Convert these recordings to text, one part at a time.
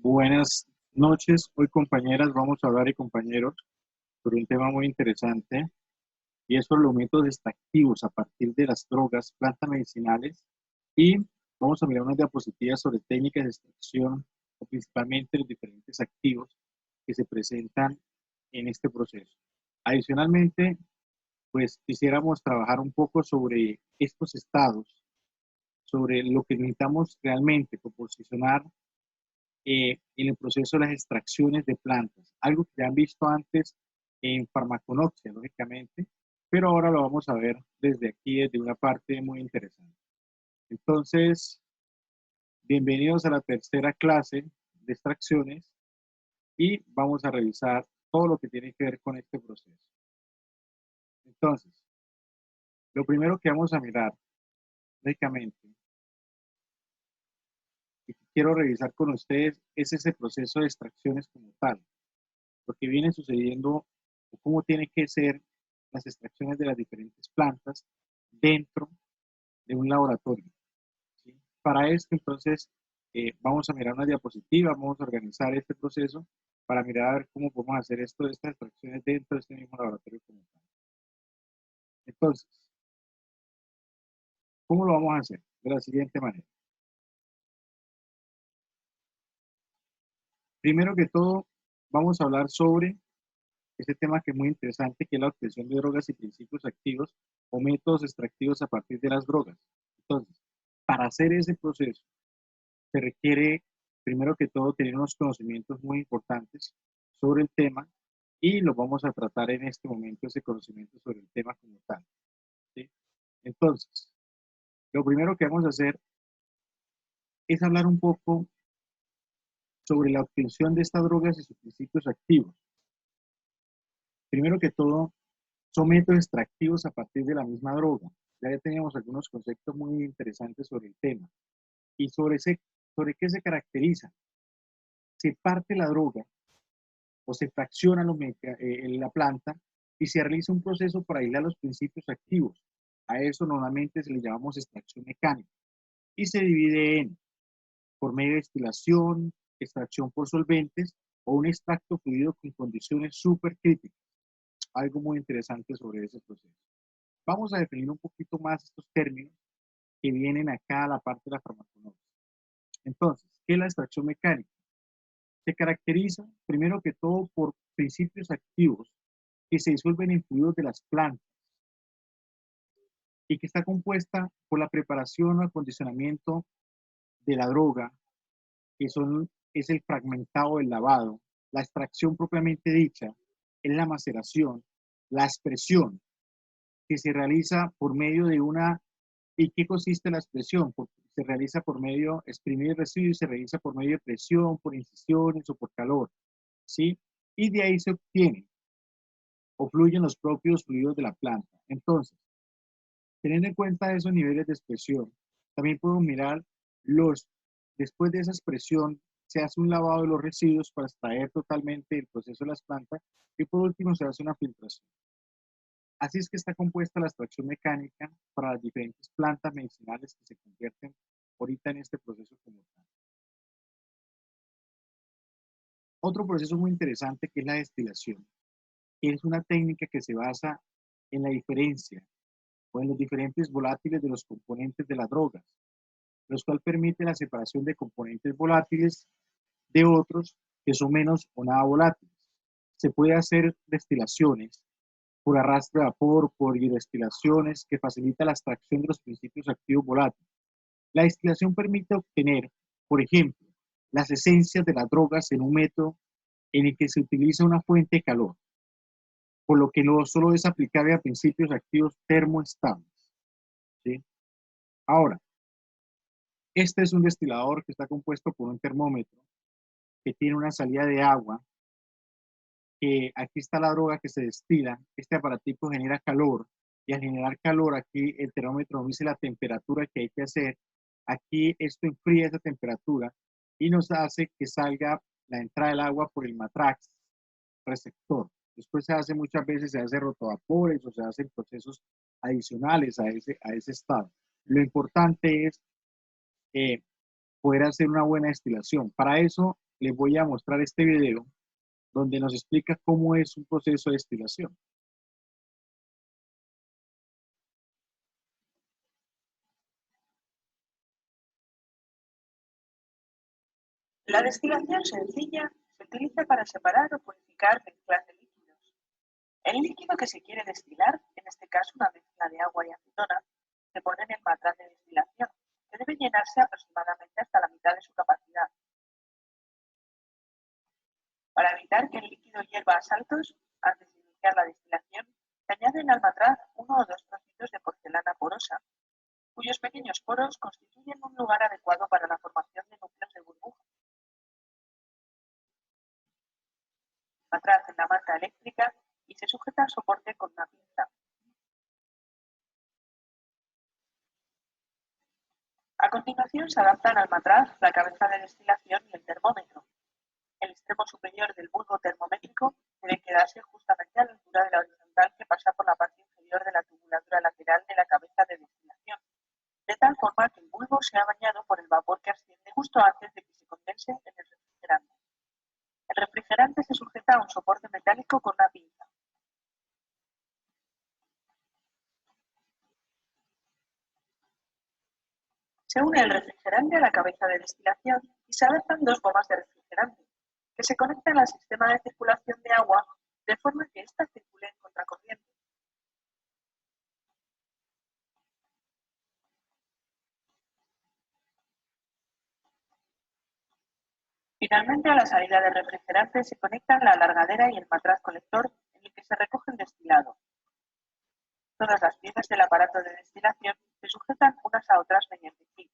Buenas noches, hoy compañeras, vamos a hablar y compañeros sobre un tema muy interesante y es sobre los métodos extractivos a partir de las drogas, plantas medicinales y vamos a mirar unas diapositivas sobre técnicas de extracción o principalmente los diferentes activos que se presentan en este proceso. Adicionalmente, pues quisiéramos trabajar un poco sobre estos estados, sobre lo que necesitamos realmente proporcionar en el proceso de las extracciones de plantas, algo que ya han visto antes en farmaconoxia, lógicamente, pero ahora lo vamos a ver desde aquí, desde una parte muy interesante. Entonces, bienvenidos a la tercera clase de extracciones y vamos a revisar todo lo que tiene que ver con este proceso. Entonces, lo primero que vamos a mirar, lógicamente, y que quiero revisar con ustedes es ese proceso de extracciones como tal, lo que viene sucediendo o cómo tienen que ser las extracciones de las diferentes plantas dentro de un laboratorio. ¿Sí? Para esto, entonces, vamos a mirar una diapositiva, vamos a organizar este proceso para mirar a ver cómo podemos hacer estas extracciones dentro de este mismo laboratorio como tal. Entonces, ¿cómo lo vamos a hacer? De la siguiente manera. Primero que todo, vamos a hablar sobre este tema que es muy interesante, que es la obtención de drogas y principios activos o métodos extractivos a partir de las drogas. Entonces, para hacer ese proceso, se requiere, primero que todo, tener unos conocimientos muy importantes sobre el tema y los vamos a tratar en este momento, ese conocimiento sobre el tema como tal. ¿Sí? Entonces, lo primero que vamos a hacer es hablar un poco sobre la obtención de estas drogas y sus principios activos. Primero que todo, son métodos extractivos a partir de la misma droga. Ya teníamos algunos conceptos muy interesantes sobre el tema. Y sobre qué se caracteriza. Se parte la droga o se fracciona en la planta y se realiza un proceso para aislar los principios activos. A eso normalmente se le llamamos extracción mecánica. Y se divide en por medio de destilación, extracción por solventes o un extracto fluido con condiciones súper críticas. Algo muy interesante sobre ese proceso. Vamos a definir un poquito más estos términos que vienen acá a la parte de la farmacología. Entonces, ¿qué es la extracción mecánica? Se caracteriza, primero que todo, por principios activos que se disuelven en fluidos de las plantas y que está compuesta por la preparación o acondicionamiento de la droga, es el fragmentado del lavado, la extracción propiamente dicha, es la maceración, la expresión que se realiza por medio de una. ¿Y qué consiste la expresión? Se realiza por medio, exprimir el residuo y se realiza por medio de presión, por incisiones o por calor, ¿sí? Y de ahí se obtiene o fluyen los propios fluidos de la planta. Entonces, teniendo en cuenta esos niveles de expresión, también podemos mirar después de esa expresión, se hace un lavado de los residuos para extraer totalmente el proceso de las plantas y por último se hace una filtración. Así es que está compuesta la extracción mecánica para las diferentes plantas medicinales que se convierten ahorita en este proceso como tal. Otro proceso muy interesante que es la destilación, que es una técnica que se basa en la diferencia o en los diferentes volátiles de los componentes de las drogas, los cuales permite la separación de componentes volátiles de otros que son menos o nada volátiles. Se puede hacer destilaciones por arrastre de vapor, por hidrodestilaciones, que facilita la extracción de los principios activos volátiles. La destilación permite obtener, por ejemplo, las esencias de las drogas en un método en el que se utiliza una fuente de calor, por lo que no solo es aplicable a principios activos termoestables. ¿Sí? Ahora, este es un destilador que está compuesto por un termómetro que tiene una salida de agua, que aquí está la droga que se destila, este aparatico genera calor y al generar calor aquí el termómetro nos dice la temperatura que hay que hacer, aquí esto enfría esa temperatura y nos hace que salga la entrada del agua por el matrax receptor. Después se hace muchas veces, se hace rotovapores o se hacen procesos adicionales a ese estado. Lo importante es poder hacer una buena destilación. Para eso les voy a mostrar este video donde nos explica cómo es un proceso de destilación. La destilación sencilla se utiliza para separar o purificar mezclas de líquidos. El líquido que se quiere destilar, en este caso una mezcla de agua y acetona, se pone en el matraz de destilación, que debe llenarse aproximadamente hasta la mitad de su capacidad. Para evitar que el líquido hierva a saltos, antes de iniciar la destilación, se añaden al matraz 1 o 2 trocitos de porcelana porosa, cuyos pequeños poros constituyen un lugar adecuado para la formación de núcleos de burbuja. Matraz en la manta eléctrica y se sujeta al soporte con una pinza. A continuación se adaptan al matraz la cabeza de destilación y el termómetro. El extremo superior del bulbo termométrico debe quedarse justamente a la altura de la horizontal que pasa por la parte inferior de la tubulatura lateral de la cabeza de destilación, de tal forma que el bulbo sea bañado por el vapor que asciende justo antes de que se condense en el refrigerante. El refrigerante se sujeta a un soporte metálico con una pinza. Se une el refrigerante a la cabeza de destilación y se adaptan 2 bombas de refrigerante, que se conectan al sistema de circulación de agua de forma que ésta circule en contracorriente. Finalmente, a la salida del refrigerante se conectan la alargadera y el matraz colector en el que se recoge el destilado. Todas las piezas del aparato de destilación se sujetan unas a otras mediante clips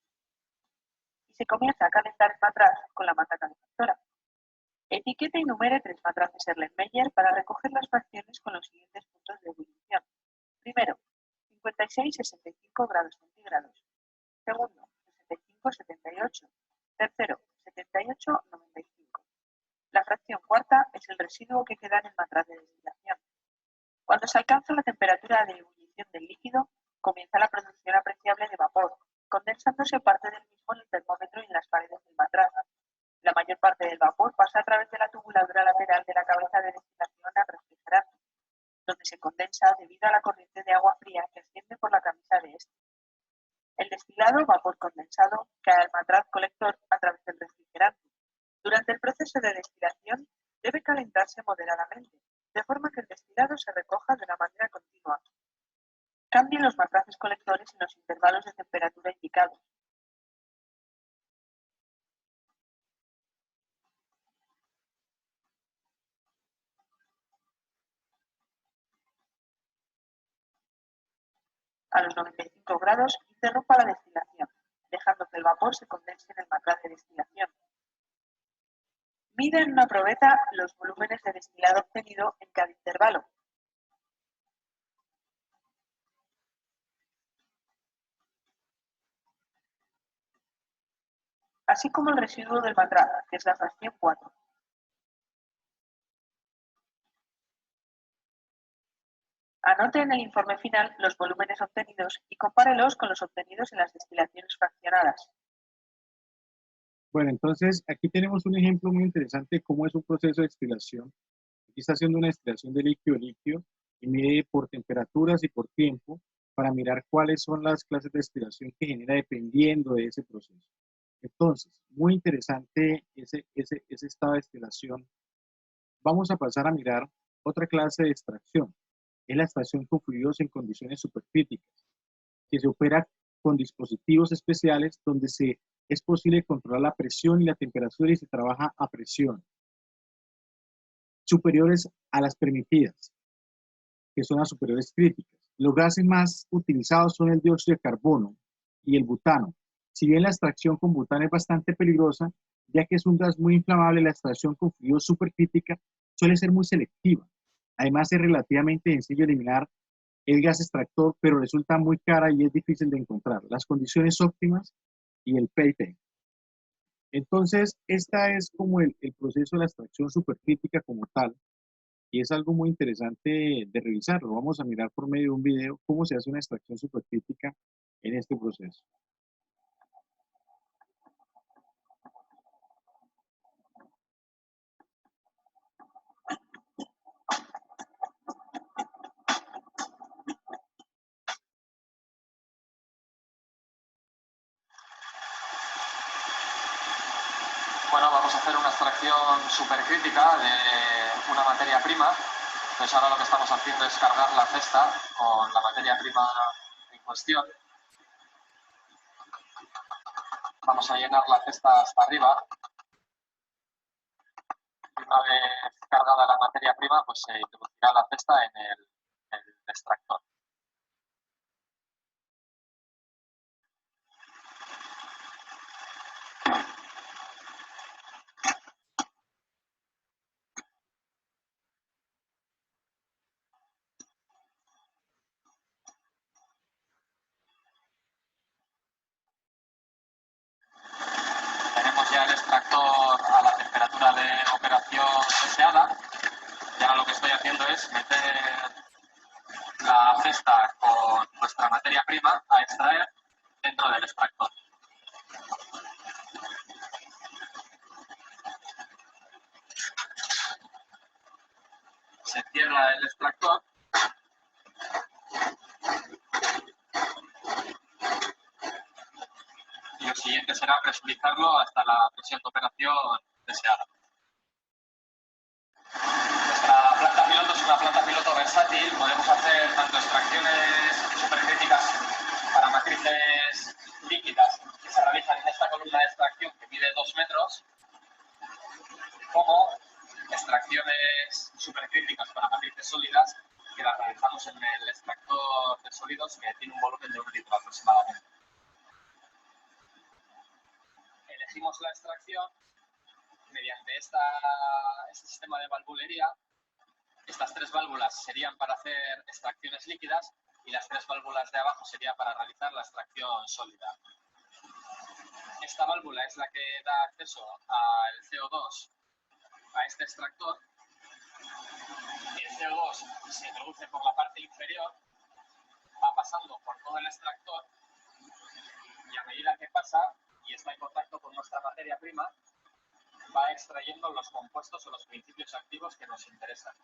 y se comienza a calentar el matraz con la manta calefactora. Etiquete y numere 3 matraces Erlenmeyer para recoger las fracciones con los siguientes puntos de ebullición. Primero, 56-65 grados centígrados. Segundo, 65-78. Tercero, 78-95. La fracción cuarta es el residuo que queda en el matraz de destilación. Cuando se alcanza la temperatura de ebullición del líquido, comienza la producción apreciable de vapor, condensándose parte del mismo en el termómetro y en las paredes del matraz. La mayor parte del vapor pasa a través de la tubuladura lateral de la cabeza de destilación al refrigerante, donde se condensa debido a la corriente de agua fría que asciende por la camisa de este. El destilado, vapor condensado, cae al matraz colector a través del refrigerante. Durante el proceso de destilación debe calentarse moderadamente, de forma que el destilado se recoja de una manera continua. Cambie los matraces colectores en los intervalos de temperatura indicados. A los 95 grados, interrumpa la destilación, dejando que el vapor se condense en el matraz de destilación. Mida en una probeta los volúmenes de destilado obtenido en cada intervalo. Así como el residuo del matraz, que es la fracción 4. Anote en el informe final los volúmenes obtenidos y compárelos con los obtenidos en las destilaciones fraccionadas. Bueno, entonces aquí tenemos un ejemplo muy interesante de cómo es un proceso de destilación. Aquí está haciendo una destilación de líquido y mide por temperaturas y por tiempo para mirar cuáles son las clases de destilación que genera dependiendo de ese proceso. Entonces, muy interesante ese estado de destilación. Vamos a pasar a mirar otra clase de extracción. Es la extracción con fluidos en condiciones supercríticas, que se opera con dispositivos especiales donde es posible controlar la presión y la temperatura y se trabaja a presión superiores a las permitidas, que son las superiores críticas. Los gases más utilizados son el dióxido de carbono y el butano. Si bien la extracción con butano es bastante peligrosa, ya que es un gas muy inflamable, la extracción con fluidos supercrítica suele ser muy selectiva. Además, es relativamente sencillo eliminar el gas extractor, pero resulta muy cara y es difícil de encontrar. Las condiciones óptimas y el PIP. Entonces, esta es como el proceso de la extracción supercrítica como tal, y es algo muy interesante de revisarlo. Vamos a mirar por medio de un video cómo se hace una extracción supercrítica en este proceso. Bueno, vamos a hacer una extracción supercrítica de una materia prima. Entonces ahora lo que estamos haciendo es cargar la cesta con la materia prima en cuestión. Vamos a llenar la cesta hasta arriba. Y una vez cargada la materia prima, pues se introducirá la cesta en el extractor. Tenemos ya el extractor a la temperatura de operación deseada. Y ahora lo que estoy haciendo es meter la cesta con nuestra materia prima a extraer dentro del extractor. Se cierra el extractor y lo siguiente será presurizarlo hasta la presión de operación deseada. Nuestra planta piloto es una planta piloto versátil. Podemos hacer tanto extracciones supercríticas para matrices líquidas que se realizan en esta columna de extracción que mide 2 metros, como extracciones supercríticas para matrices sólidas que las realizamos en el extractor de sólidos que tiene un volumen de 1 litro aproximadamente. Elegimos la extracción mediante este sistema de valvulería. Estas 3 válvulas serían para hacer extracciones líquidas y las 3 válvulas de abajo serían para realizar la extracción sólida. Esta válvula es la que da acceso al CO2 a este extractor. El CO2 se introduce por la parte inferior, va pasando por todo el extractor y a medida que pasa y está en contacto con nuestra materia prima, va extrayendo los compuestos o los principios activos que nos interesan.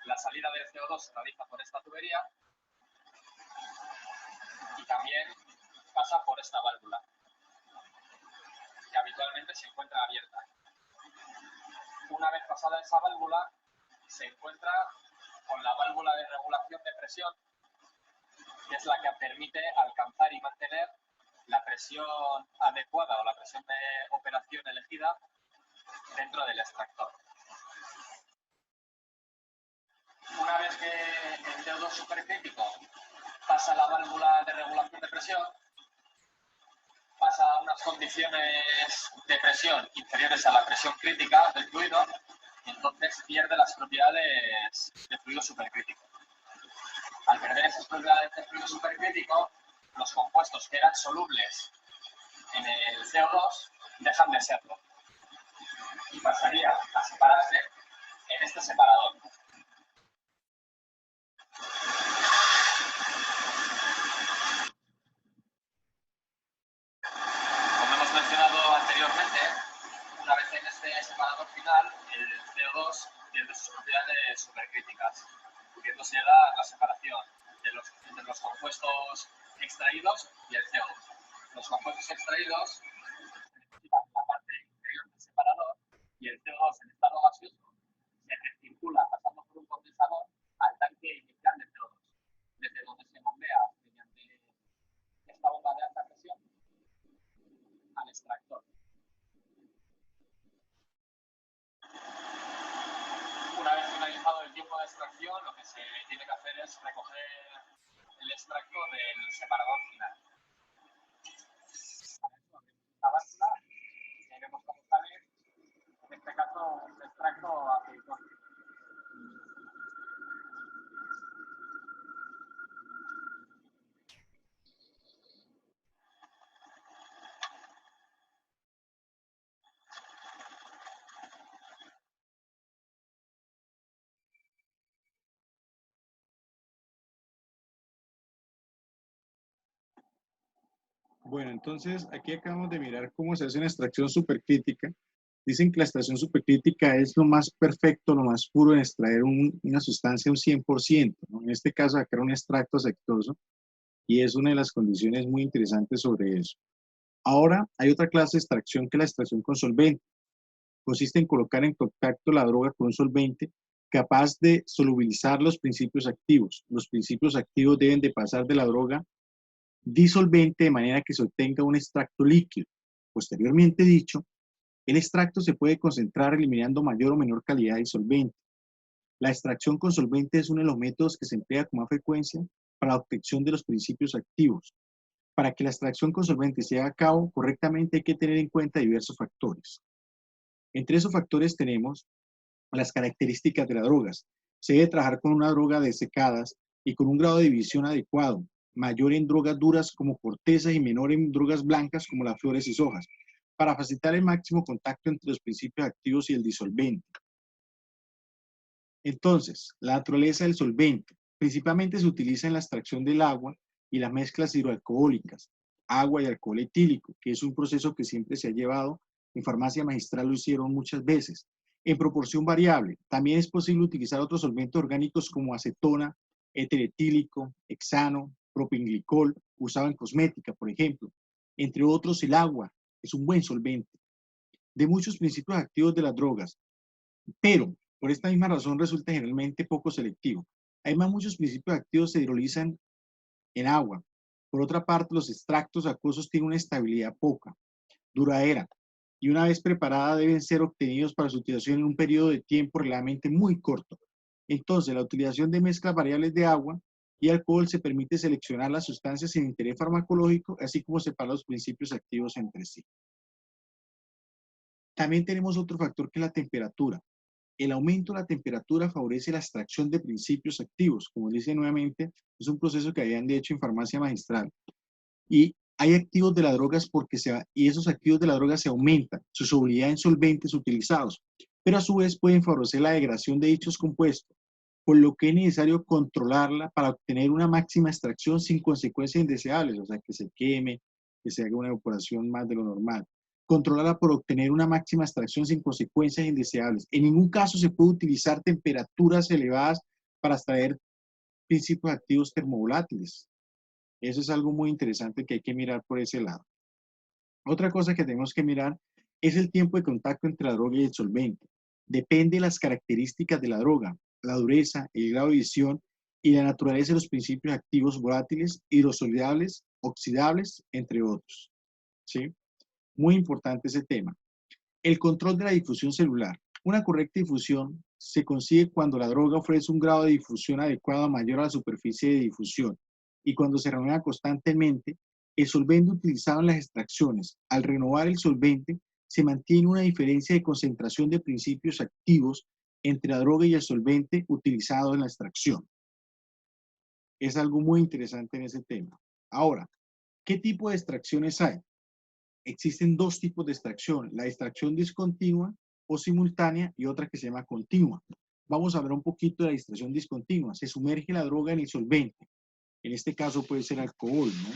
La salida del CO2 se realiza por esta tubería y también pasa por esta válvula, que habitualmente se encuentra abierta. Una vez pasada esa válvula, se encuentra con la válvula de regulación de presión, que es la que permite alcanzar y mantener la presión adecuada o la presión de operación elegida dentro del extractor. Una vez que el CO2 supercrítico pasa la válvula de regulación de presión, pasa a unas condiciones de presión inferiores a la presión crítica del fluido y entonces pierde las propiedades de fluido supercrítico. Al perder esas propiedades de fluido supercrítico, los compuestos que eran solubles en el CO2 dejan de serlo y pasaría a separarse en este separador. Como hemos mencionado anteriormente, una vez en este separador final, el CO2 pierde sus propiedades supercríticas, pudiéndose dar la separación entre los compuestos extraídos y el CO2. Los compuestos extraídos necesitan la parte inferior del separador y el CO2 en estado gaseoso se recircula pasando por un condensador al tanque inicial de CO2, desde donde se bombea mediante esta bomba de alta presión al extractor. Una vez finalizado el tiempo de extracción, lo que se tiene que hacer es recoger el extracto del separador final. La válvula y vemos cómo sale, en este caso, un extracto aceitoso. Bueno, entonces aquí acabamos de mirar cómo se hace una extracción supercrítica. Dicen que la extracción supercrítica es lo más perfecto, lo más puro en extraer una sustancia un 100%, ¿no? En este caso, sacar un extracto aceitoso, y es una de las condiciones muy interesantes sobre eso. Ahora hay otra clase de extracción que es la extracción con solvente. Consiste en colocar en contacto la droga con un solvente capaz de solubilizar los principios activos. Los principios activos deben de pasar de la droga disolvente de manera que se obtenga un extracto líquido. Posteriormente dicho, el extracto se puede concentrar eliminando mayor o menor calidad de solvente. La extracción con solvente es uno de los métodos que se emplea con más frecuencia para la obtención de los principios activos. Para que la extracción con solvente se haga a cabo correctamente hay que tener en cuenta diversos factores. Entre esos factores tenemos las características de las drogas. Se debe trabajar con una droga desecadas y con un grado de división adecuado, mayor en drogas duras como cortezas y menor en drogas blancas como las flores y hojas, para facilitar el máximo contacto entre los principios activos y el disolvente. Entonces, la naturaleza del solvente principalmente se utiliza en la extracción del agua y las mezclas hidroalcohólicas, agua y alcohol etílico, que es un proceso que siempre se ha llevado, en farmacia magistral lo hicieron muchas veces, en proporción variable. También es posible utilizar otros solventes orgánicos como acetona, éter etílico, hexano, propinglicol, usado en cosmética, por ejemplo. Entre otros, el agua es un buen solvente. De muchos principios activos de las drogas, pero por esta misma razón resulta generalmente poco selectivo. Además, muchos principios activos se hidrolizan en agua. Por otra parte, los extractos acuosos tienen una estabilidad poca, duradera, y una vez preparada deben ser obtenidos para su utilización en un periodo de tiempo relativamente muy corto. Entonces, la utilización de mezclas variables de agua y alcohol se permite seleccionar las sustancias sin interés farmacológico, así como separar los principios activos entre sí. También tenemos otro factor que es la temperatura. El aumento de la temperatura favorece la extracción de principios activos. Como dice nuevamente, es un proceso que habían hecho en farmacia magistral. Y hay activos de las drogas y esos activos de la droga se aumentan su solubilidad en solventes utilizados, pero a su vez pueden favorecer la degradación de dichos compuestos, por lo que es necesario controlarla para obtener una máxima extracción sin consecuencias indeseables, o sea, que se queme, que se haga una evaporación más de lo normal. Controlarla por obtener una máxima extracción sin consecuencias indeseables. En ningún caso se puede utilizar temperaturas elevadas para extraer principios activos termovolátiles. Eso es algo muy interesante que hay que mirar por ese lado. Otra cosa que tenemos que mirar es el tiempo de contacto entre la droga y el solvente. Depende de las características de la droga, la dureza, el grado de visión y la naturaleza de los principios activos volátiles, hidrosolubles, oxidables, entre otros. ¿Sí? Muy importante ese tema. El control de la difusión celular. Una correcta difusión se consigue cuando la droga ofrece un grado de difusión adecuado mayor a la superficie de difusión y cuando se renueva constantemente. El solvente utilizado en las extracciones, al renovar el solvente, se mantiene una diferencia de concentración de principios activos entre la droga y el solvente utilizado en la extracción. Es algo muy interesante en ese tema. Ahora, ¿qué tipo de extracciones hay? Existen dos tipos de extracción, la extracción discontinua o simultánea y otra que se llama continua. Vamos a hablar un poquito de la extracción discontinua. Se sumerge la droga en el solvente. En este caso puede ser alcohol, ¿no?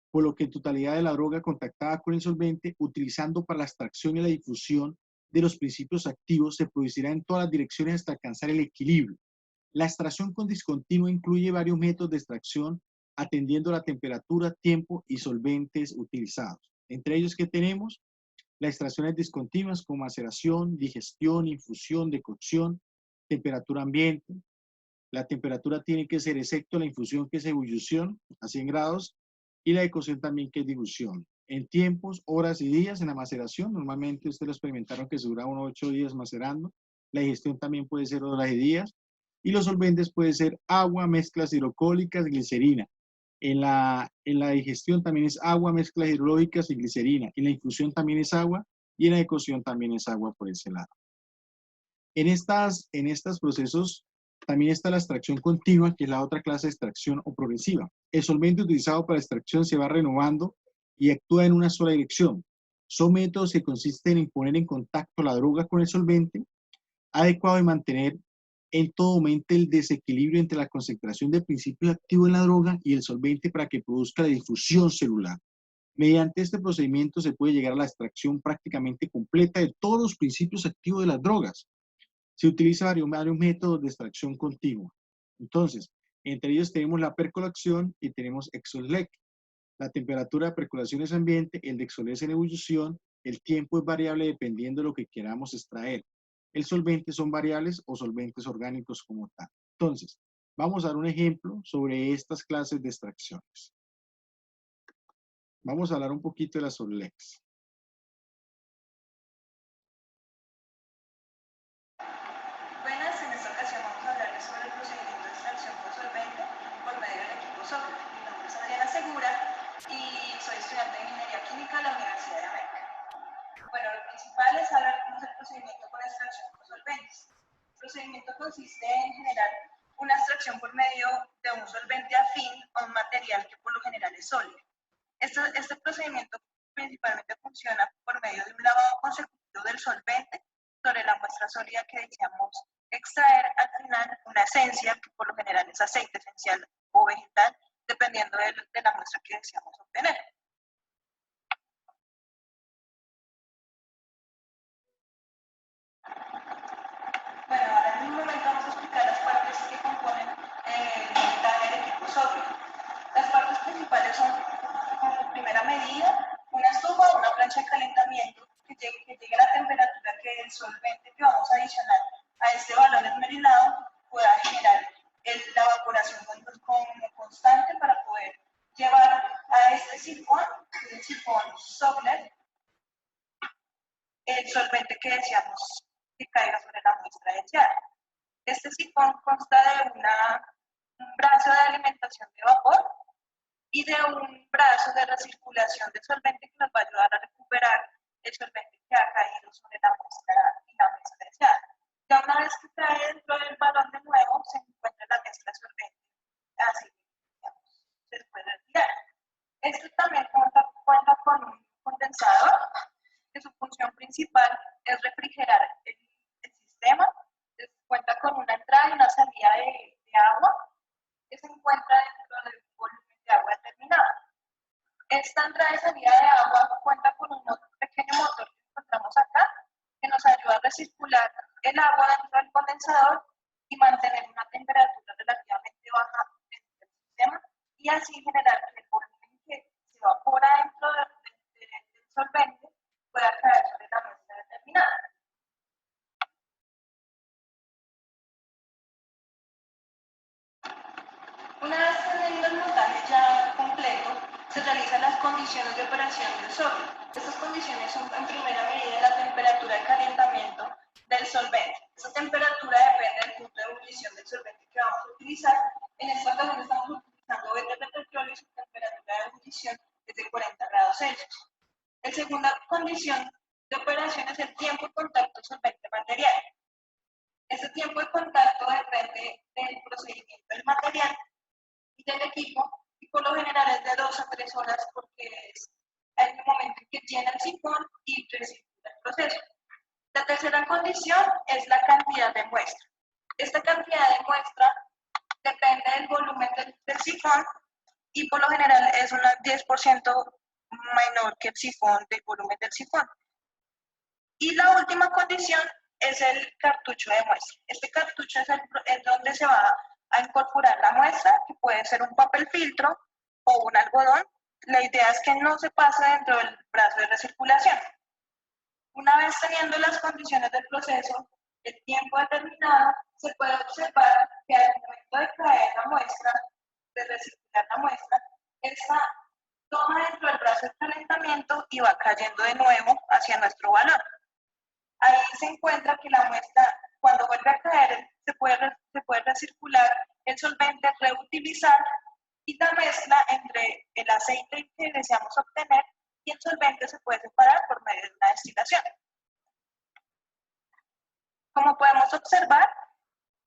Por lo que en totalidad de la droga contactada con el solvente, utilizando para la extracción y la difusión de los principios activos, se producirá en todas las direcciones hasta alcanzar el equilibrio. La extracción con discontinua incluye varios métodos de extracción atendiendo la temperatura, tiempo y solventes utilizados. Entre ellos que tenemos las extracciones discontinuas como maceración, digestión, infusión, decocción, temperatura ambiente. La temperatura tiene que ser, excepto la infusión que es ebullición a 100 grados y la decocción también que es dilución. En tiempos, horas y días en la maceración, normalmente ustedes lo experimentaron que se dura unos 8 días macerando. La digestión también puede ser horas y días. Y los solventes pueden ser agua, mezclas hidroalcohólicas, glicerina. En la digestión también es agua, mezclas hidrológicas y glicerina. En la infusión también es agua y en la decocción también es agua por ese lado. En estos procesos también está la extracción continua, que es la otra clase de extracción o progresiva. El solvente utilizado para extracción se va renovando y actúa en una sola dirección. Son métodos que consisten en poner en contacto la droga con el solvente adecuado y mantener en todo momento el desequilibrio entre la concentración de principio activo en la droga y el solvente para que produzca la difusión celular. Mediante este procedimiento se puede llegar a la extracción prácticamente completa de todos los principios activos de las drogas. Se utilizan varios métodos de extracción continua. Entonces, entre ellos tenemos la percolación y tenemos Exolec. La temperatura de percolación es ambiente, el de Exolé es en ebullición, el tiempo es variable dependiendo de lo que queramos extraer. El solvente son variables o solventes orgánicos como tal. Entonces, vamos a dar un ejemplo sobre estas clases de extracciones. Vamos a hablar un poquito de las Solex. Buenas, en esta ocasión vamos a hablarles sobre el procedimiento de extracción con solvente por medio del equipo SOCRE. Mi nombre es Adriana Segura y soy estudiante de Ingeniería Química de la Universidad de América. Bueno, lo principal es saber cómo es el procedimiento con extracción con solventes. El procedimiento consiste en generar una extracción por medio de un solvente afín a un material que por lo general es sólido. Este procedimiento principalmente funciona por medio de un lavado consecutivo del solvente sobre la muestra sólida que deseamos extraer, al final una esencia que por lo general es aceite esencial o vegetal, dependiendo de la muestra que deseamos obtener. Bueno, ahora en un momento vamos a explicar las partes que componen el montaje del equipo SOCRE. Las partes principales son, como primera medida, una estufa o una plancha de calentamiento que llegue a la temperatura que el solvente que vamos a adicionar a este balón esmerilado pueda generar la evaporación constante para poder llevar a este sifón, el sifón Sogler, el solvente que deseamos que caiga sobre la muestra deseada. Este sifón consta de un brazo de alimentación de vapor y de un brazo de recirculación de solvente que nos va a ayudar a recuperar el solvente que ha caído sobre la muestra y la mezcla deseada. Ya una vez que cae dentro del balón de nuevo, se encuentra la mezcla solvente, así que se puede retirar. Este también cuenta con un condensador, que su función principal es refrigerar el sistema. Cuenta con una entrada y una salida de agua que se encuentra dentro de un volumen de agua determinado. Esta entrada y salida de agua cuenta con un pequeño motor que encontramos acá, que nos ayuda a recircular el agua dentro del condensador y mantener una temperatura relativamente baja dentro del sistema, y así generar que el volumen que se evapora dentro del solvente pueda caer sobre la muestra determinada. Una vez teniendo el montaje ya completo, se realizan las condiciones de operación del SOCRE. Estas condiciones son, en primera medida, la temperatura de calentamiento del solvente. Esta temperatura depende del punto de ebullición del solvente que vamos a utilizar. En esta ocasión estamos utilizando vetas de petróleo y su temperatura de ebullición es de 40 grados Celsius. La segunda condición de operación es el tiempo de contacto solvente-material. Este tiempo de contacto depende del procedimiento del material y del equipo, y por lo general es de 2 a 3 horas porque es el momento en que llena el sifón y recircula el proceso. La tercera condición es la cantidad de muestra. Esta cantidad de muestra depende del volumen del sifón y por lo general es un 10% menor que el sifón, del volumen del sifón. Y la última condición es el cartucho de muestra. Este cartucho es donde se va a incorporar la muestra, que puede ser un papel filtro o un algodón. La idea es que no se pase dentro del brazo de recirculación. Una vez teniendo las condiciones del proceso, el tiempo determinado, se puede observar que al momento de caer la muestra, de recircular la muestra, esta toma dentro del brazo de calentamiento y va cayendo de nuevo hacia nuestro balón. Ahí se encuentra que la muestra, cuando vuelve a caer, se puede recircular el solvente, reutilizar, y la mezcla entre el aceite que deseamos obtener y el solvente se puede separar por medio de una destilación. Como podemos observar,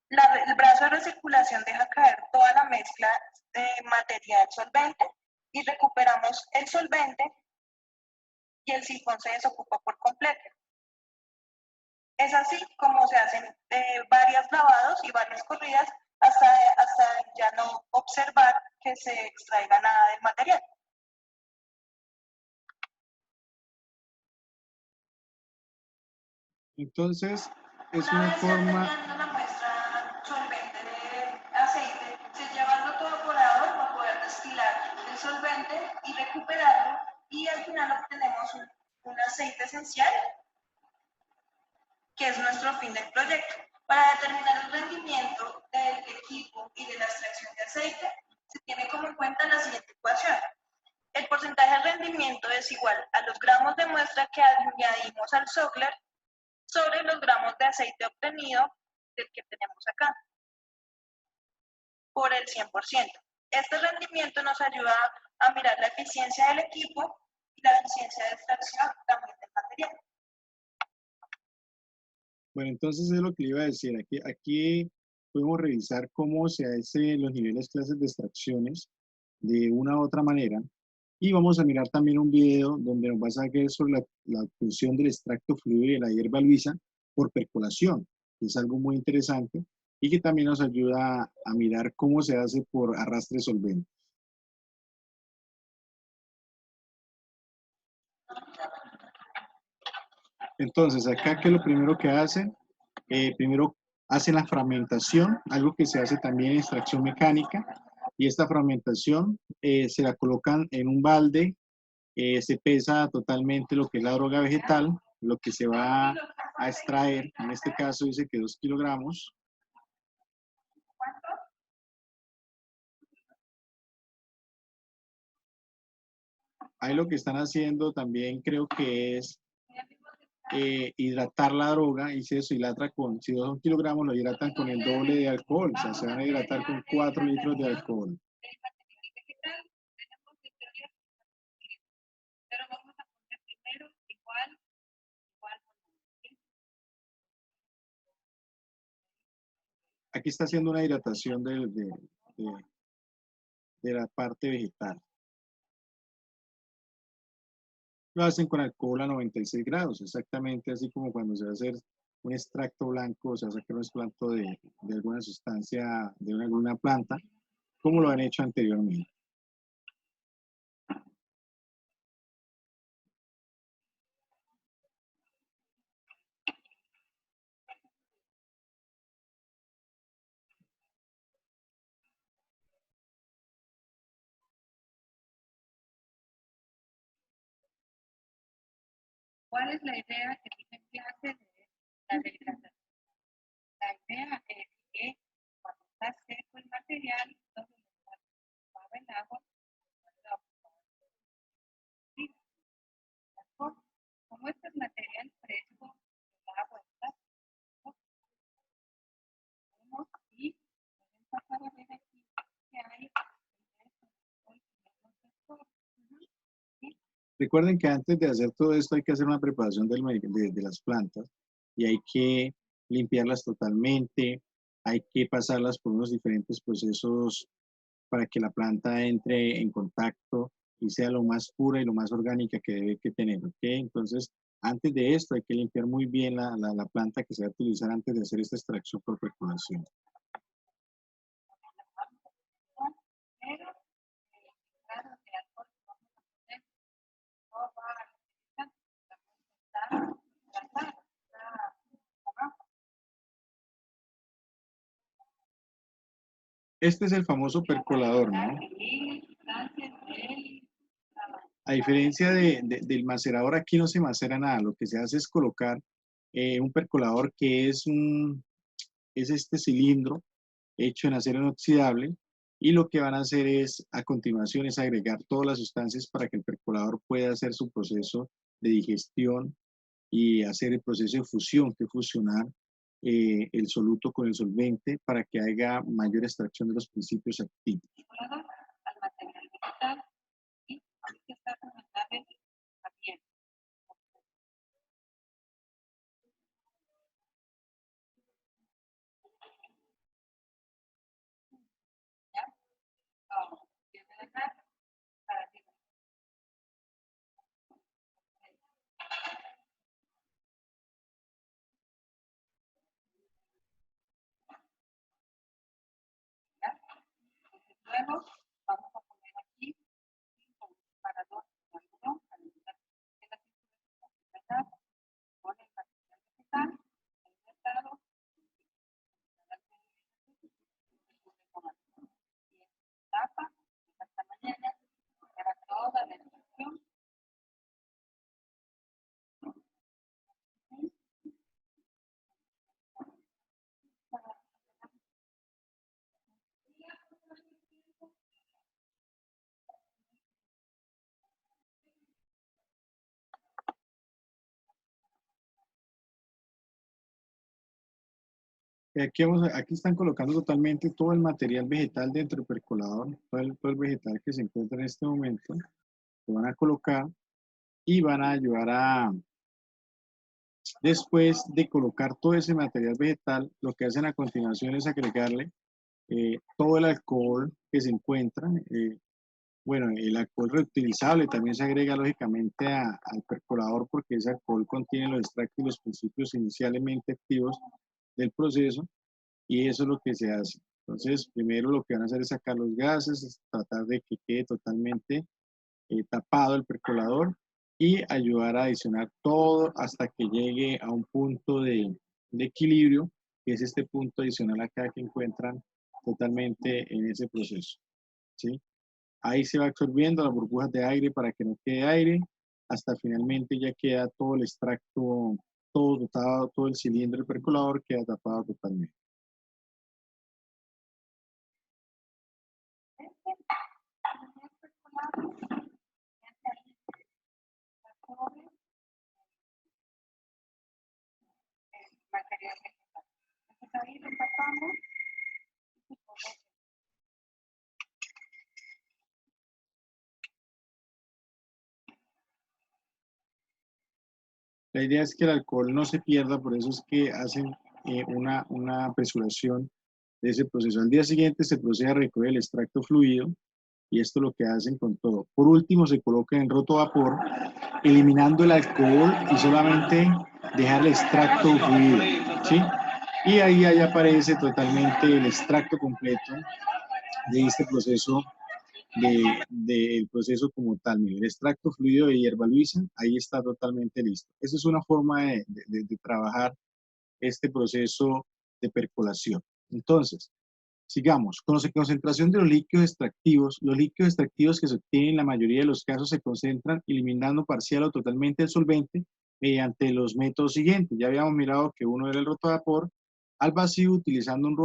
el brazo de recirculación deja caer toda la mezcla de material solvente y recuperamos el solvente y el sifón se desocupa por completo. Es así como se hacen varios lavados y varias corridas hasta ya no observar que se extraiga nada del material. Entonces, es Una una vez forma... ya teniendo la muestra solvente de aceite, se lleva al rotoevaporador para poder destilar el solvente y recuperarlo y al final obtenemos un aceite esencial, que es nuestro fin del proyecto. Para determinar el rendimiento del equipo y de la extracción de aceite, se tiene como en cuenta la siguiente ecuación. El porcentaje de rendimiento es igual a los gramos de muestra que añadimos al Sogler sobre los gramos de aceite obtenido del que tenemos acá, por el 100%. Este rendimiento nos ayuda a mirar la eficiencia del equipo y la eficiencia de extracción también del material. Bueno, entonces es lo que le iba a decir. Aquí podemos revisar cómo se hacen los niveles clases de extracciones de una u otra manera. Y vamos a mirar también un video donde nos va a saber sobre la obtención del extracto fluido de la hierba luisa por percolación, que es algo muy interesante y que también nos ayuda a mirar cómo se hace por arrastre solvente. Entonces, acá, ¿qué es lo primero que hace? Primero hacen la fragmentación, algo que se hace también en extracción mecánica, y esta fragmentación se la colocan en un balde, se pesa totalmente lo que es la droga vegetal, lo que se va a extraer, en este caso dice que 2 kilogramos. Ahí lo que están haciendo también creo que es hidratar la droga, y si eso hidrata con, si 2 kilogramos lo hidratan con el doble de alcohol, o sea, se van a hidratar con 4 litros de alcohol. Aquí está haciendo una hidratación de la parte vegetal. Lo hacen con alcohol a 96 grados, exactamente así como cuando se va a hacer un extracto blanco, o sea, sacar un extracto de alguna sustancia, de alguna planta, como lo han hecho anteriormente. ¿Cuál es la idea que tienen que hacer de la degradación? La idea es que cuando está seco el material, entonces está el agua, como este es material fresco, el agua está seco, y pueden pasar a ver aquí que hay. Recuerden que antes de hacer todo esto hay que hacer una preparación de las plantas y hay que limpiarlas totalmente, hay que pasarlas por unos diferentes procesos para que la planta entre en contacto y sea lo más pura y lo más orgánica que debe que tener, ¿ok? Entonces, antes de esto hay que limpiar muy bien la planta que se va a utilizar antes de hacer esta extracción por percolación. Este es el famoso percolador, ¿no? A diferencia del macerador, aquí no se macera nada. Lo que se hace es colocar un percolador que es este cilindro hecho en acero inoxidable, y lo que van a hacer es, a continuación, es agregar todas las sustancias para que el percolador pueda hacer su proceso de digestión y hacer el proceso de fusión, que es fusionar el soluto con el solvente para que haya mayor extracción de los principios activos. Al material vegetal y hay que estar recomendable también. ¿Ya? Tiene que dejar para arriba. ¿Ya? Entonces, luego vamos a poner aquí un disparador de algodón para evitar que la pintura con el material vegetal, el mercado, y tapa hasta mañana para toda la Aquí están colocando totalmente todo el material vegetal dentro del percolador, todo el vegetal que se encuentra en este momento, lo van a colocar y van a ayudar a, después de colocar todo ese material vegetal, lo que hacen a continuación es agregarle todo el alcohol que se encuentra. Bueno, el alcohol reutilizable también se agrega lógicamente al percolador porque ese alcohol contiene los extractos y los principios inicialmente activos del proceso y eso es lo que se hace. Entonces, primero lo que van a hacer es sacar los gases, es tratar de que quede totalmente tapado el percolador y ayudar a adicionar todo hasta que llegue a un punto de equilibrio, que es este punto adicional acá que encuentran totalmente en ese proceso, ¿sí? Ahí se va absorbiendo las burbujas de aire para que no quede aire, hasta finalmente ya queda todo el extracto, todo dotado, todo el cilindro del percolador queda tapado totalmente. Material vegetal. Entonces ahí lo tapamos y se pone. La idea es que el alcohol no se pierda, por eso es que hacen una apresuración de ese proceso. Al día siguiente se procede a recoger el extracto fluido y esto es lo que hacen con todo. Por último se coloca en rotovapor, eliminando el alcohol y solamente dejar el extracto fluido, ¿sí? Y ahí aparece totalmente el extracto completo de este proceso, del proceso como tal. Mira, el extracto fluido de hierba luisa, ahí está totalmente listo. Esa es una forma de trabajar este proceso de percolación. Entonces, sigamos. Con la concentración de los líquidos extractivos que se obtienen en la mayoría de los casos se concentran eliminando parcial o totalmente el solvente mediante los métodos siguientes. Ya habíamos mirado que uno era el rotovapor. Al vacío, utilizando un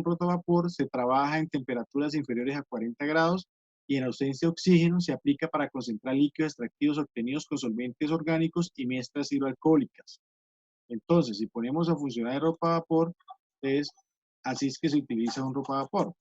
rotovapor, se trabaja en temperaturas inferiores a 40 grados y en ausencia de oxígeno se aplica para concentrar líquidos extractivos obtenidos con solventes orgánicos y mezclas hidroalcohólicas. Entonces, si ponemos a funcionar el rotovapor, así es que se utiliza un rotovapor.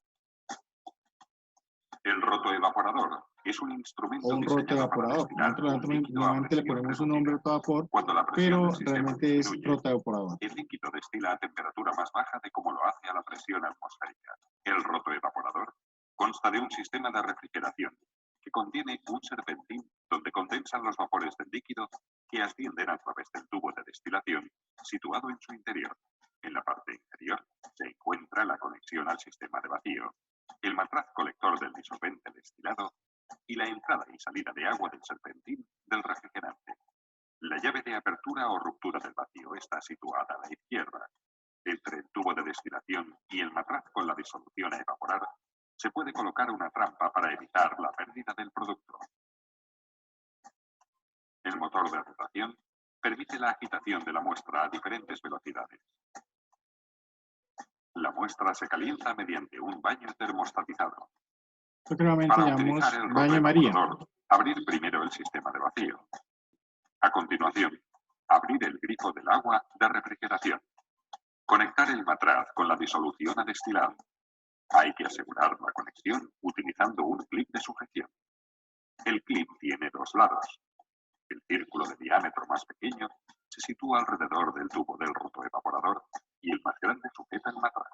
El rotoevaporador es un instrumento O un rotoevaporador. Nosotros normalmente le ponemos un nombre rotovapor, pero realmente es rotoevaporador. El líquido destila a temperatura más baja de como lo hace a la presión atmosférica. El rotoevaporador consta de un sistema de refrigeración que contiene un serpentín donde condensan los vapores del líquido que ascienden a través del tubo de destilación situado en su interior. En la parte inferior se encuentra la conexión al sistema de vacío, el matraz colector del disolvente destilado y la entrada y salida de agua del serpentín del refrigerante. La llave de apertura o ruptura del vacío está situada a la izquierda. Entre el tubo de destilación y el matraz con la disolución a evaporar se puede colocar una trampa para evitar la pérdida del producto. El motor de rotación permite la agitación de la muestra a diferentes velocidades. La muestra se calienta mediante un baño termostatizado. Nuevamente llamamos baño María. Abrir primero el sistema de vacío. A continuación, abrir el grifo del agua de refrigeración. Conectar el matraz con la disolución a destilar. Hay que asegurar la conexión utilizando un clip de sujeción. El clip tiene dos lados. El círculo de diámetro más pequeño se sitúa alrededor del tubo del rotoevaporador y el más grande sujeta el matraz.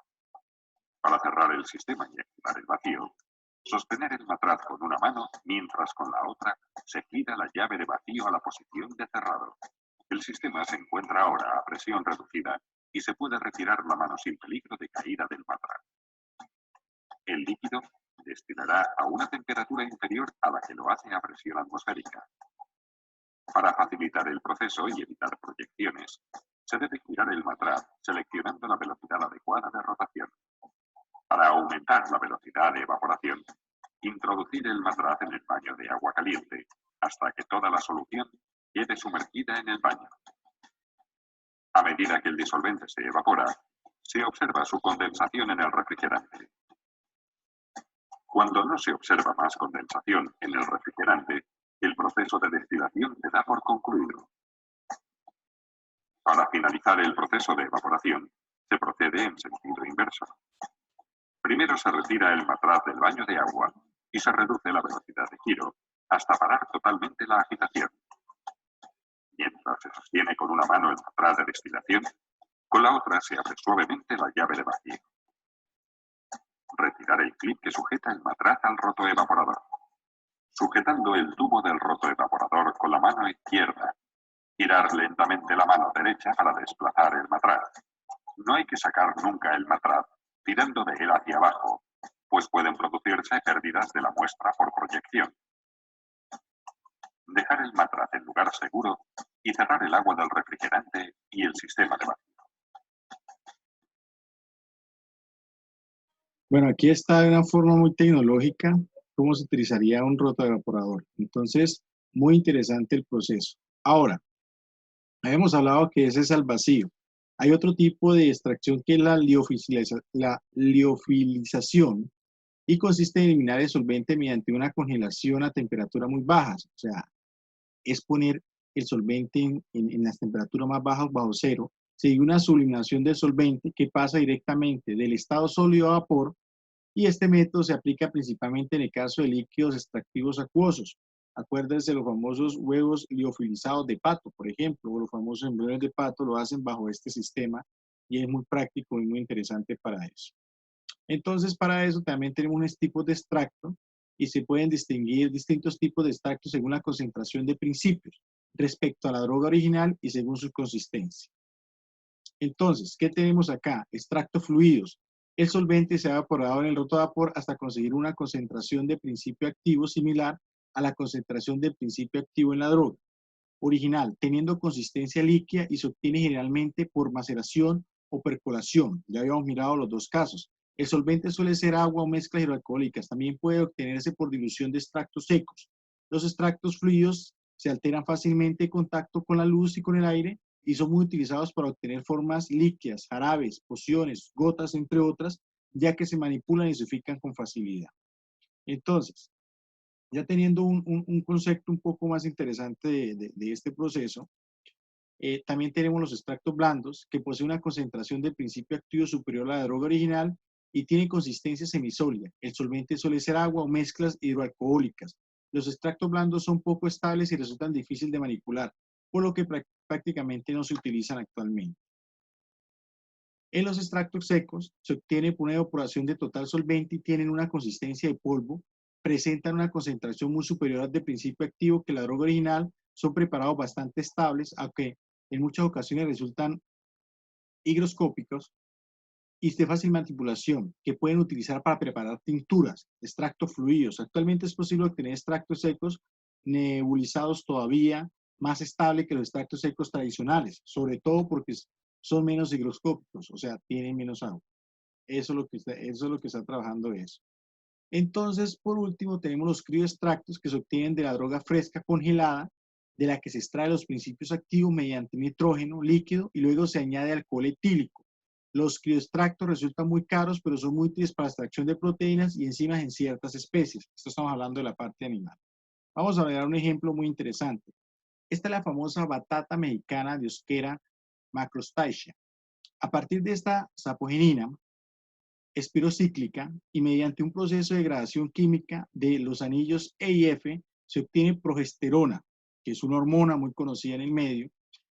Para cerrar el sistema y activar el vacío, sostener el matraz con una mano mientras con la otra se gira la llave de vacío a la posición de cerrado. El sistema se encuentra ahora a presión reducida y se puede retirar la mano sin peligro de caída del matraz. El líquido destilará a una temperatura inferior a la que lo hace a presión atmosférica. Para facilitar el proceso y evitar proyecciones, se debe girar el matraz seleccionando la velocidad adecuada de rotación. Para aumentar la velocidad de evaporación, introducir el matraz en el baño de agua caliente hasta que toda la solución quede sumergida en el baño. A medida que el disolvente se evapora, se observa su condensación en el refrigerante. Cuando no se observa más condensación en el refrigerante, el proceso de destilación se da por concluido. Para finalizar el proceso de evaporación, se Se procede en sentido inverso. Primero se retira el matraz del baño de agua y se reduce la velocidad de giro hasta parar totalmente la agitación. Mientras se sostiene con una mano el matraz de destilación, con la otra se abre suavemente la llave de vacío. Retirar el clip que sujeta el matraz al rotoevaporador. Sujetando el tubo del rotoevaporador con la mano izquierda, girar lentamente la mano derecha para desplazar el matraz. No hay que sacar nunca el matraz tirando de él hacia abajo, pues pueden producirse pérdidas de la muestra por proyección. Dejar el matraz en lugar seguro y cerrar el agua del refrigerante y el sistema de vacío. Bueno, aquí está de una forma muy tecnológica cómo se utilizaría un rotoevaporador. Entonces, muy interesante el proceso. Ahora, habíamos hablado que ese es al vacío. Hay otro tipo de extracción que es la liofilización y consiste en eliminar el solvente mediante una congelación a temperaturas muy bajas. O sea, es poner el solvente en las temperaturas más bajas, bajo cero, sigue una sublimación del solvente que pasa directamente del estado sólido a vapor, y este método se aplica principalmente en el caso de líquidos extractivos acuosos. Acuérdense de los famosos huevos liofilizados de pato, por ejemplo, o los famosos embriones de pato lo hacen bajo este sistema y es muy práctico y muy interesante para eso. Entonces, para eso también tenemos unos tipos de extracto y se pueden distinguir distintos tipos de extractos según la concentración de principios respecto a la droga original y según su consistencia. Entonces, ¿qué tenemos acá? Extractos fluidos. El solvente se ha evaporado en el rotovapor hasta conseguir una concentración de principio activo similar a la concentración del principio activo en la droga original, teniendo consistencia líquida y se obtiene generalmente por maceración o percolación. Ya habíamos mirado los dos casos. El solvente suele ser agua o mezclas hidroalcohólicas. También puede obtenerse por dilución de extractos secos. Los extractos fluidos se alteran fácilmente en contacto con la luz y con el aire y son muy utilizados para obtener formas líquidas, jarabes, pociones, gotas, entre otras, ya que se manipulan y se fijan con facilidad. Entonces, ya teniendo un concepto un poco más interesante de este proceso, también tenemos los extractos blandos, que poseen una concentración de principio activo superior a la droga original y tienen consistencia semisólida. El solvente suele ser agua o mezclas hidroalcohólicas. Los extractos blandos son poco estables y resultan difíciles de manipular, por lo que prácticamente no se utilizan actualmente. En los extractos secos se obtiene por una evaporación de total solvente y tienen una consistencia de polvo, presentan una concentración muy superior al de principio activo que la droga original, son preparados bastante estables, aunque en muchas ocasiones resultan higroscópicos y de fácil manipulación, que pueden utilizar para preparar tinturas, extractos fluidos. Actualmente es posible obtener extractos secos nebulizados todavía más estable que los extractos secos tradicionales, sobre todo porque son menos higroscópicos, o sea, tienen menos agua. Eso es lo que está trabajando eso. Entonces, por último, tenemos los crioextractos que se obtienen de la droga fresca congelada, de la que se extrae los principios activos mediante nitrógeno líquido y luego se añade alcohol etílico. Los crioextractos resultan muy caros, pero son muy útiles para la extracción de proteínas y enzimas en ciertas especies. Esto estamos hablando de la parte animal. Vamos a ver un ejemplo muy interesante. Esta es la famosa batata mexicana Diospyra macrostachya. A partir de esta sapogenina espirocíclica y mediante un proceso de degradación química de los anillos E y F se obtiene progesterona, que es una hormona muy conocida en el medio,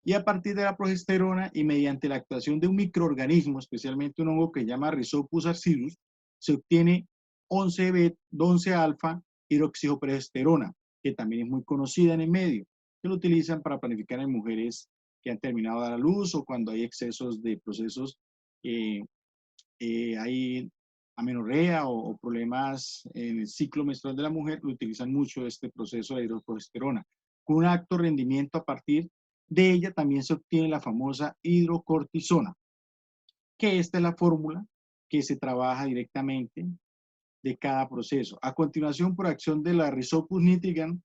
y a partir de la progesterona y mediante la actuación de un microorganismo, especialmente un hongo que se llama Rhizopus arcillus, se obtiene 11-alfa hidroxiprogesterona, que también es muy conocida en el medio, que lo utilizan para planificar en mujeres que han terminado de dar a luz o cuando hay excesos de procesos, hay amenorrea o problemas en el ciclo menstrual de la mujer, lo utilizan mucho este proceso de hidroprogesterona. Con un alto rendimiento a partir de ella también se obtiene la famosa hidrocortisona, que esta es la fórmula que se trabaja directamente de cada proceso. A continuación, por acción de la Rhizopus nigricans,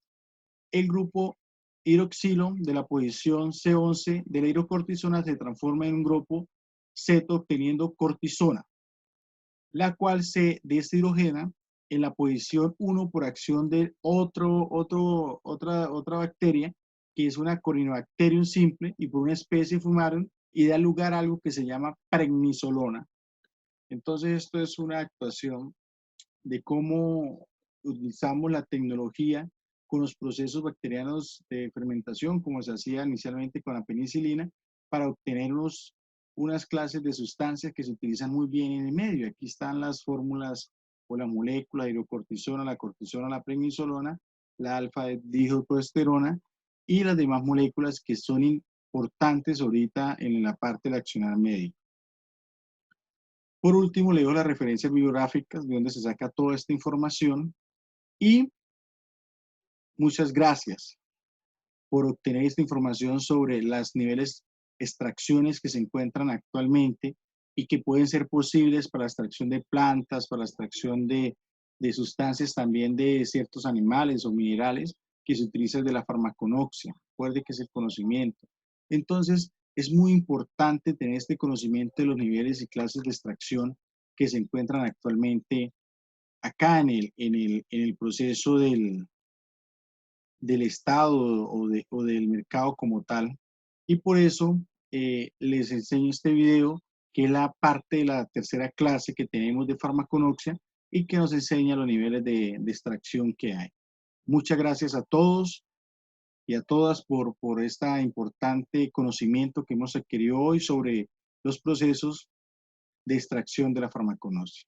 el grupo hidroxilo de la posición C11 de la hidrocortisona se transforma en un grupo ceto obteniendo cortisona, la cual se deshidrogena en la posición 1 por acción de otra bacteria, que es una Corynebacterium simple, y por una especie Fumarum, y da lugar a algo que se llama prednisolona. Entonces esto es una actuación de cómo utilizamos la tecnología con los procesos bacterianos de fermentación, como se hacía inicialmente con la penicilina, para obtener unas clases de sustancias que se utilizan muy bien en el medio. Aquí están las fórmulas o la molécula, hidrocortisona, la prednisolona, la alfa-dihidroprogesterona y las demás moléculas que son importantes ahorita en la parte del accionar médico. Por último, le doy las referencias bibliográficas de donde se saca toda esta información y muchas gracias por obtener esta información sobre los niveles de extracciones que se encuentran actualmente y que pueden ser posibles para la extracción de plantas, para la extracción de sustancias también de ciertos animales o minerales que se utilizan de la farmaconoxia. Recuerde que es el conocimiento. Entonces, es muy importante tener este conocimiento de los niveles y clases de extracción que se encuentran actualmente acá en el proceso del Estado o del mercado como tal. Y por eso les enseño este video, que es la parte de la tercera clase que tenemos de farmaconoxia y que nos enseña los niveles de extracción que hay. Muchas gracias a todos y a todas por este importante conocimiento que hemos adquirido hoy sobre los procesos de extracción de la farmaconoxia.